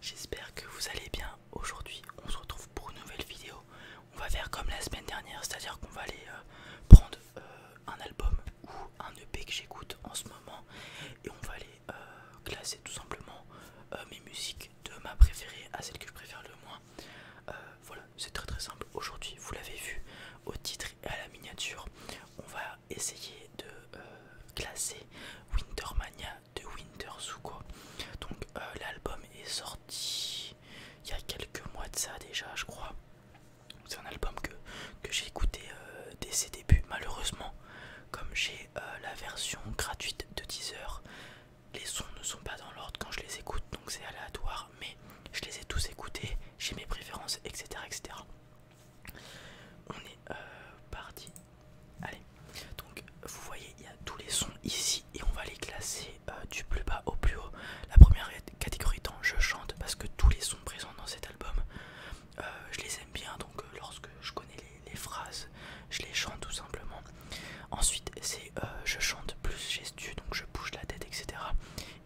J'espère que vous allez bien. Aujourd'hui, on se retrouve pour une nouvelle vidéo. On va faire comme la semaine dernière, c'est-à-dire qu'on va aller prendre un album ou un EP que j'écoute en ce moment et on va aller classer tout simplement mes musiques de ma préférée à celle que je préfère le moins. Voilà, c'est très simple. Aujourd'hui, vous l'avez vu au titre et à la miniature, on va essayer de classer Wintermania de Winterzuko. Donc l'album est sorti il y a quelques mois de ça déjà, je crois. C'est un album que j'ai écouté dès ses débuts. Malheureusement, comme j'ai la version gratuite de Deezer, les sons ne sont pas dans l'ordre quand je les écoute, donc c'est aléatoire, mais je les ai tous écoutés, j'ai mes préférences, etc. On est parti. Allez, donc vous voyez, il y a tous les sons ici et on va les classer du plus bas au plus haut. La première catégorie étant je chante, parce que tous les sons présents dans cet album, je les aime bien, donc lorsque je connais les phrases, je les chante tout simplement. Ensuite c'est je chante plus gestu, donc je bouge la tête, etc.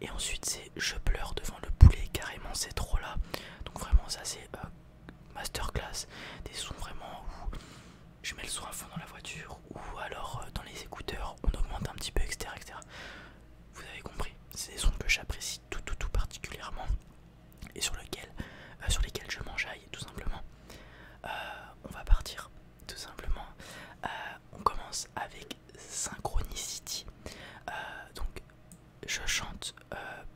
Et ensuite c'est je pleure devant le poulet, carrément c'est trop là. Donc vraiment ça c'est masterclass, des sons vraiment où je mets le son à fond dans la voiture ou alors dans les écouteurs, on augmente un petit peu, etc. Vous avez compris, c'est des sons que j'apprécie tout particulièrement et sur lesquels je m'enjaille tout simplement. On va partir tout simplement. On commence avec Synchronicity. Donc je chante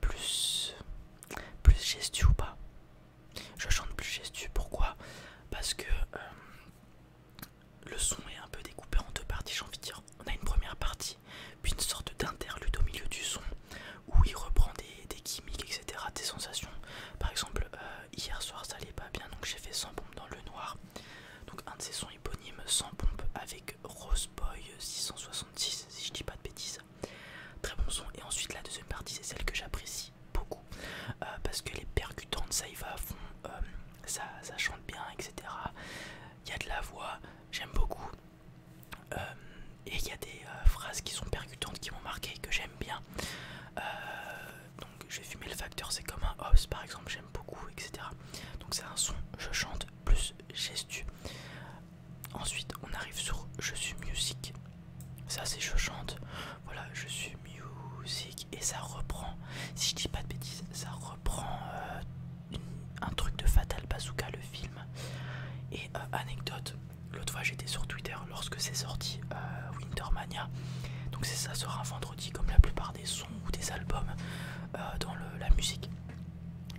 plus gestu ou pas. Je chante plus gestu, pourquoi? Parce que le son est un peu découpé en deux parties, j'ai envie de dire. On a une première partie, puis une sorte d'interlude au milieu du son où il reprend des gimmicks, etc., des sensations. Par exemple, hier soir ça allait pas bien, donc j'ai fait Sans pompe dans le noir. Donc un de ces sons éponymes, Sans pompe, avec Roseboy 666, si je dis pas de bêtises. Très bon son. Et ensuite la deuxième partie, c'est celle que j'apprécie beaucoup, parce qu'elle est percutante, ça y va à fond, ça chante bien, etc. Il y a de la voix, j'aime beaucoup. Et il y a des phrases qui sont percutantes, qui m'ont marqué, que j'aime bien. Donc je vais fumer le facteur, c'est comme un hops par exemple, j'aime beaucoup, etc. Donc c'est un son, je chante plus gestu. Ensuite on arrive sur je suis music. Ça c'est je chante, voilà, je suis music. Et ça reprend, si je dis pas de bêtises, ça reprend un truc de Fatal Bazooka, le film. Et anecdote, l'autre fois j'étais sur Twitter lorsque c'est sorti Wintermania. Donc ça sort un vendredi comme la plupart des sons ou des albums dans la musique.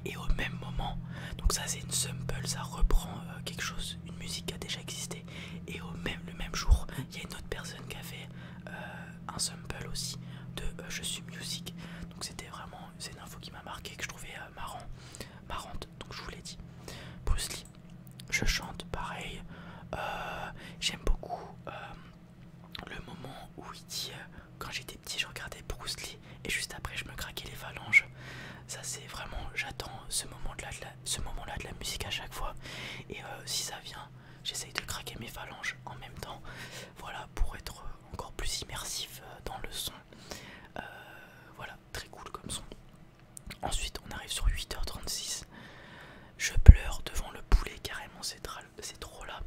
Et au même moment, donc ça c'est une sample, ça reprend quelque chose, une musique qui a déjà existé. Et le même jour, il y a une autre personne qui a fait un sample aussi de je suis music. Donc c'était vraiment, c'est une info qui m'a marqué, que je trouvais marrante, donc je vous l'ai dit. Bruce Lee, je chante pareil. J'aime beaucoup le moment où il dit quand j'étais petit je regardais Bruce Lee et juste après je me craquais les phalanges. Ça c'est vraiment, j'attends ce moment-là de la musique à chaque fois. Et si ça vient, j'essaye de craquer mes phalanges en même temps. Voilà, pour être encore plus immersif dans le son. Voilà, très cool comme son. Ensuite on arrive sur 8h36. Je pleure devant le poulet, carrément c'est trop là.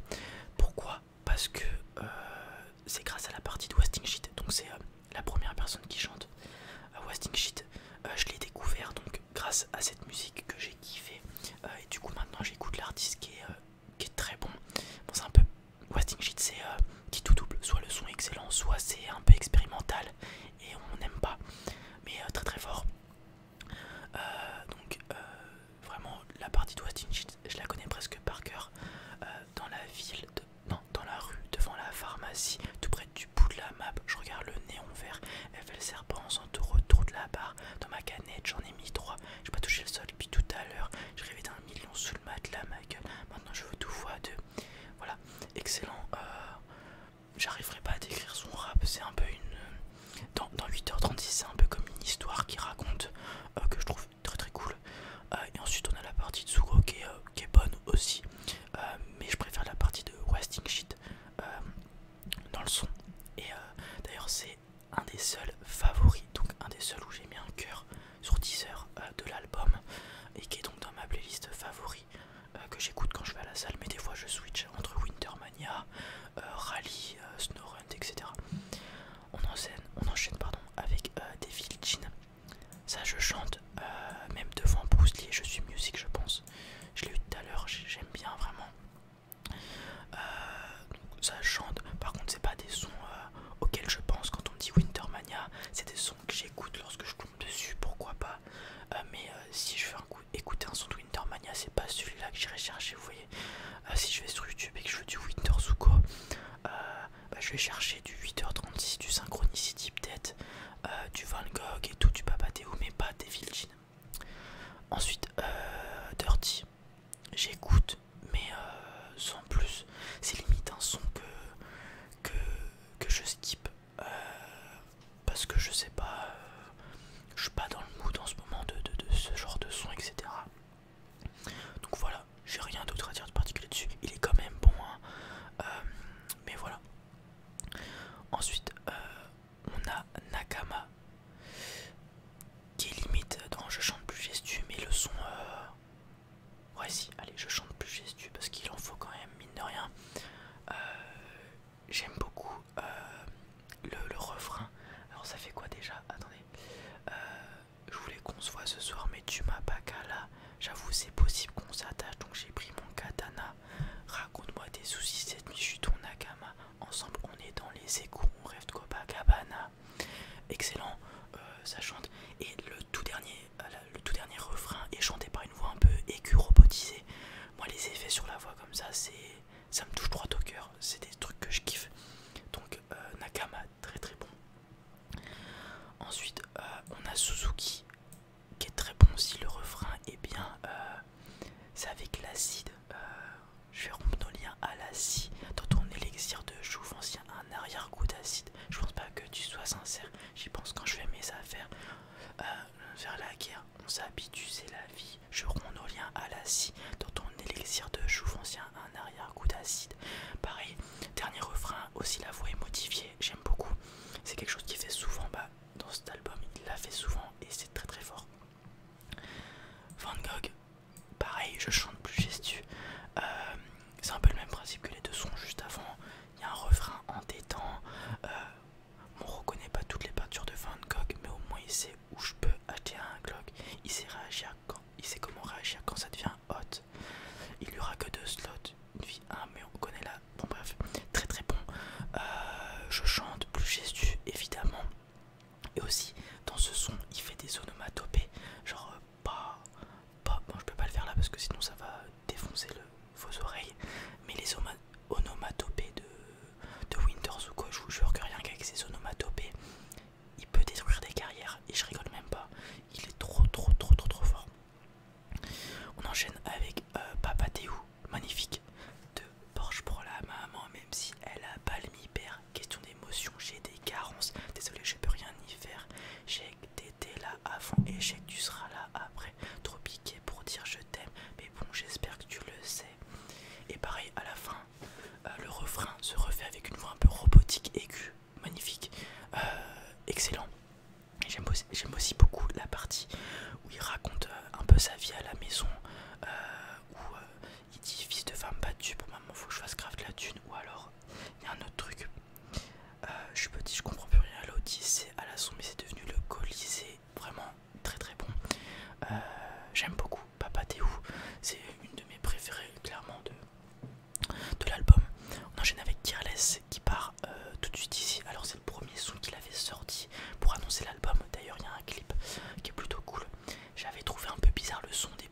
Pourquoi? Parce que c'est grâce à la partie de Wasting Shit. Donc c'est la première personne qui chante Wasting Shit. Je l'ai découvert donc grâce à cette musique que j'ai kiffé. Et du coup maintenant j'écoute l'artiste qui est très bon. Bon, c'est un peu Wasting Shit, c'est qui tout double. Soit le son est excellent, soit c'est un peu expérimental et on n'aime pas. Mais très fort. Donc vraiment la partie de Wasting Shit, je la connais presque par cœur. Dans la ville, dans la rue, devant la pharmacie, tout près du bout de la map, je regarde le néon vert, elle fait le serpent en autour de la barre. Dans ma canette, j'en ai mis 3. J'ai pas touché le sol depuis tout à l'heure. Je rêvais d'un million sous le matelas, ma gueule. Maintenant je veux tout fois 2. Voilà, excellent. J'arriverai pas à décrire son rap, c'est un peu une. chante même devant Bruce Lee, je suis musique je pense. Je l'ai eu tout à l'heure, j'aime bien vraiment. Donc ça chante, par contre c'est pas des sons auxquels je pense quand on me dit Wintermania. C'est des sons que j'écoute lorsque je tombe dessus, pourquoi pas. Mais si je veux écouter un son de Wintermania, c'est pas celui-là que j'irai chercher, vous voyez. Si je vais sur YouTube et que je veux du Winter Zuko, je vais chercher du 8h36, du Synchronicity peut-être, du Van Gogh et tout, du Papathéo, mais pas des Vilgin. Ensuite, Dirty, j'écoute, mais sans plus. C'est limite un son que je skip parce que je sais pas, je suis pas dans le mood en ce moment de ce genre de son, etc. Donc voilà, j'ai rien d'autre à dire de particulier dessus. Il est quand même bon, hein. Mais voilà. Ensuite, on a Nakama qui est limite dans Je chante plus gestu, mais le son. Ouais, si, allez, je chante plus gestu parce qu'il en faut quand même, mine de rien. J'aime beaucoup le refrain. Alors, ça fait quoi déjà? Attendez. Je voulais qu'on se voit ce soir, mais tu m'as pas qu'à là. J'avoue, c'est possible qu'on s'attache, donc j'ai pris mon katana. Raconte-moi tes soucis cette nuit, je suis ton Nakama. Ensemble, on est dans les égouts, on rêve de Copacabana. Excellent, ça chante. Et le tout dernier refrain est chanté par une voix un peu aiguë, robotisée. Moi, les effets sur la voix comme ça, ça me touche droit au cœur. C'est des trucs que je kiffe. Donc, Nakama, très très bon. Ensuite, on a Suzuki, qui est très bon aussi. Le refrain est bien. C'est avec l'acide. Je vais rompre nos liens à l'acide. Dans ton élixir de jouvence, ancien un arrière-goût d'acide. Je pense pas que tu sois sincère. J'y pense quand je fais mes affaires. Vers la guerre, on s'habitue, c'est la vie. Je romps nos liens à l'acide. Dans ton élixir de jouvence, ancien un arrière-goût d'acide. Pareil, dernier refrain, aussi la voix est modifiée. J'aime beaucoup. C'est quelque chose qu'il fait souvent. Dans cet album, il l'a fait souvent et c'est très très fort. Van Gogh, pareil, je chante plus gestu. C'est un peu le même principe que les deux sons juste avant. Il y a un refrain entêtant. On reconnaît pas toutes les peintures de Van Gogh, mais au moins il sait où je peux acheter un Glock. Il sait comment réagir quand ça devient hot. Il y aura que 2 slots, une vie 1, mais on connaît là. Bon bref, très très bon. Je chante plus gestu évidemment. Et aussi dans ce son il fait des onomatopées. Genre bon je peux pas le faire là parce que sinon ça va défoncer vos oreilles. Mais les onomatopées de Winter Zuko, je vous jure que rien qu'avec ces onomatopées, il peut détruire des carrières. Et je rigole même pas. Il est trop fort. On enchaîne avec Papathéo, magnifique, de Porsche pour la maman, même si elle a pas le mi-père. Question d'émotion, j'ai des carences. Désolé, je peux rien y faire. J'ai que t'étais là avant et j'ai que tu seras là après. Trop piqué pour dire je t'aime, mais bon, j'espère que tu le sais. Et pareil, à la fin, le refrain se refait avec une voix un peu robotique, aiguë, magnifique, excellent. J'aime aussi beaucoup la partie où il raconte un peu sa vie à la maison, où il dit fils de femme battue, pour maman faut que je fasse grave de la thune. Ou alors il y a un autre truc, je suis petit, je comprends plus rien à l'Odyssée, à la sombre, mais c'est devenu le Colisée. Vraiment très très bon. J'aime beaucoup Papathéo, c'est une de mes préférées clairement de l'album. On enchaîne avec Careless qui part tout de suite ici. Alors c'est le premier son qu'il avait sorti pour annoncer l'album. D'ailleurs il y a un clip qui est plutôt cool. J'avais trouvé un peu bizarre le son des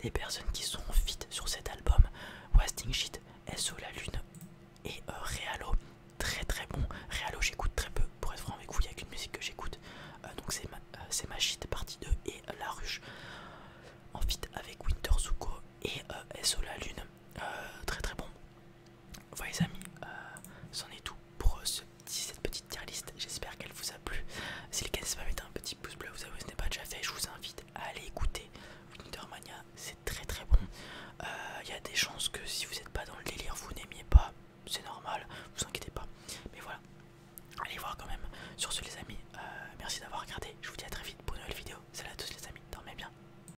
les personnes qui sont fit sur cet album, Wasting Shit, SO La Lune et Realo, très très bon. Realo j'écoute très peu, pour être franc avec vous, il n'y a qu'une musique que j'écoute, donc c'est ma shit partie 2 et La Ruche en fit avec Winter Zuko et SO La Lune, très très bon. Voilà les amis, c'en est tout pour cette petite tier list, j'espère qu'elle vous a plu. Si le cas n'hésitez pas à mettre un petit pouce bleu, vous savez ce n'est pas déjà fait, je vous invite à aller écouter Wintermania, c'est très très bon. Il y a des chances que si vous n'êtes pas dans le délire, vous n'aimiez pas, c'est normal, vous inquiétez pas. Mais voilà, allez voir quand même. Sur ce